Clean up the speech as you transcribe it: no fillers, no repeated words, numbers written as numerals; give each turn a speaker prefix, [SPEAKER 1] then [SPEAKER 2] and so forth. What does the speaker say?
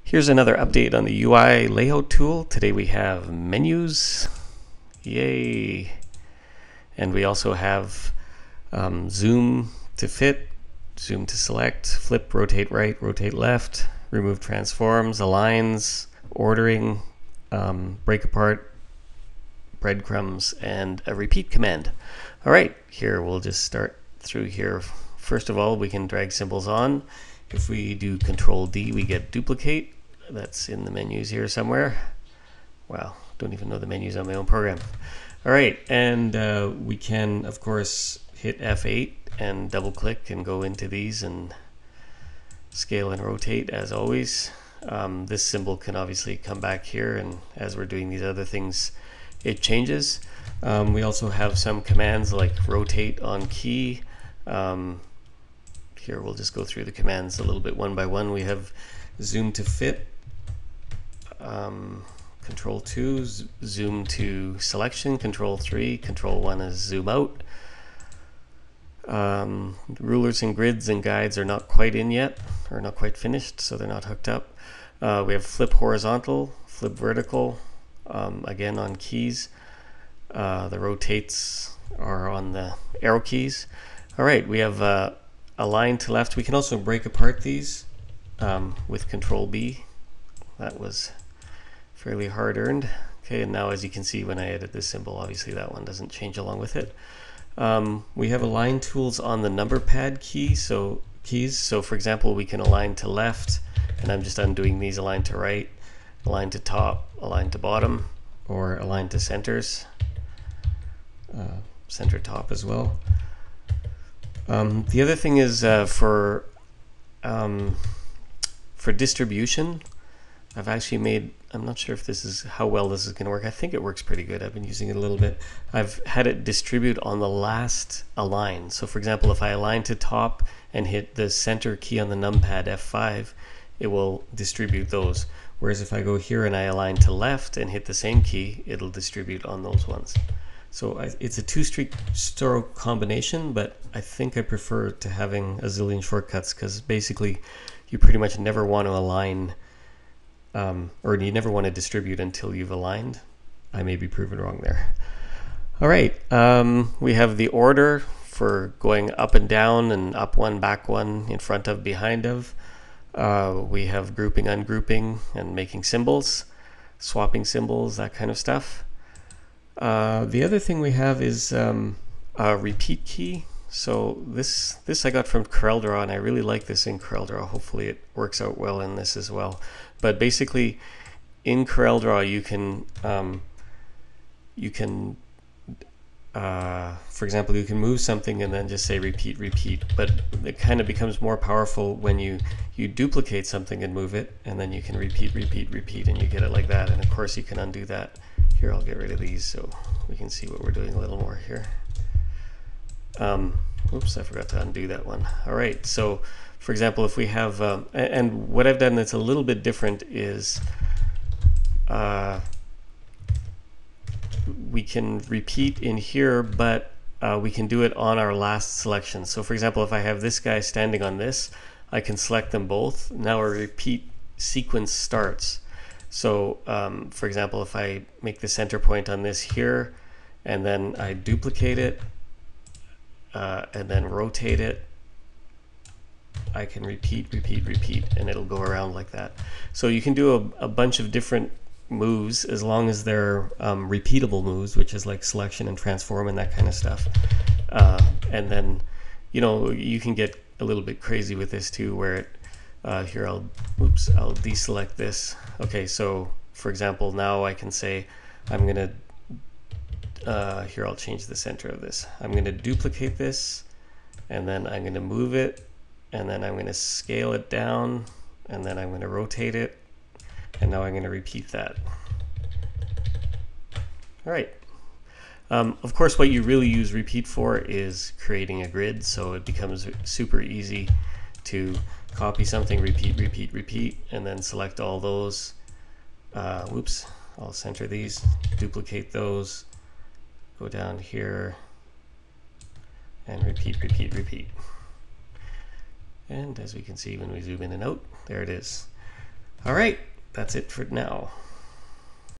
[SPEAKER 1] Here's another update on the UI layout tool. Today we have menus. Yay! And we also have zoom to fit, zoom to select, flip, rotate right, rotate left, remove transforms, aligns, ordering, break apart, breadcrumbs, and a repeat command. All right, here we'll just start through here. First of all, we can drag symbols on. If we do Control D, we get duplicate. That's in the menus here somewhere. Wow, don't even know the menus on my own program. All right, and we can, of course, hit F8 and double click and go into these and scale and rotate as always. This symbol can obviously come back here, and as we're doing these other things, it changes. We also have some commands like rotate on key. Here we'll just go through the commands a little bit one by one. We have zoom to fit, Control 2, zoom to selection, Control 3, Control 1 is zoom out. Rulers and grids and guides are not quite in yet, or not quite finished, so they're not hooked up. We have flip horizontal, flip vertical, again on keys. The rotates are on the arrow keys. All right, we have align to left. We can also break apart these with Control B. That was fairly hard earned. Okay, and now as you can see when I edit this symbol, obviously that one doesn't change along with it. We have align tools on the number pad keys. So for example, we can align to left, and I'm just undoing these, align to right, align to top, align to bottom, or align to centers, center top as well. The other thing is for distribution, I've actually made, I'm not sure if this is how well this is going to work. I think it works pretty good. I've been using it a little bit. I've had it distribute on the last align. So for example, if I align to top and hit the center key on the numpad F5, it will distribute those. Whereas if I go here and I align to left and hit the same key, it'll distribute on those ones. So it's a two-stroke combination, but I think I prefer to having a zillion shortcuts, because basically you pretty much never want to align, or you never want to distribute until you've aligned. I may be proven wrong there. All right, we have the order for going up and down and up one, back one, in front of, behind of. We have grouping, ungrouping, and making symbols, swapping symbols, that kind of stuff. The other thing we have is a repeat key. So this I got from CorelDRAW, and I really like this in CorelDRAW. Hopefully it works out well in this as well. But basically, in CorelDRAW, you can for example, you can move something and then just say repeat, repeat. But it kind of becomes more powerful when you duplicate something and move it, and then you can repeat, repeat, repeat, and you get it like that. And of course, you can undo that. Here, I'll get rid of these so we can see what we're doing a little more here. Oops, I forgot to undo that one. All right, so for example, if we have, and what I've done that's a little bit different is we can repeat in here, but we can do it on our last selection. So for example, if I have this guy standing on this, I can select them both. Now a repeat sequence starts. So for example, if I make the center point on this here, and then I duplicate it, and then rotate it, I can repeat, repeat, repeat, and it'll go around like that. So you can do a bunch of different moves as long as they're repeatable moves, which is like selection and transform and that kind of stuff. And then, you know, you can get a little bit crazy with this too, where it, here I'll deselect this. Okay, so for example, now I can say I'm gonna here I'll change the center of this. I'm gonna duplicate this, and then I'm gonna move it, and then I'm gonna scale it down, and then I'm gonna rotate it, and now I'm gonna repeat that. All right. Of course, what you really use repeat for is creating a grid, so it becomes super easy to copy something, repeat, repeat, repeat, and then select all those. Whoops, I'll center these, duplicate those, go down here, and repeat, repeat, repeat. And as we can see when we zoom in and out, there it is. All right, that's it for now.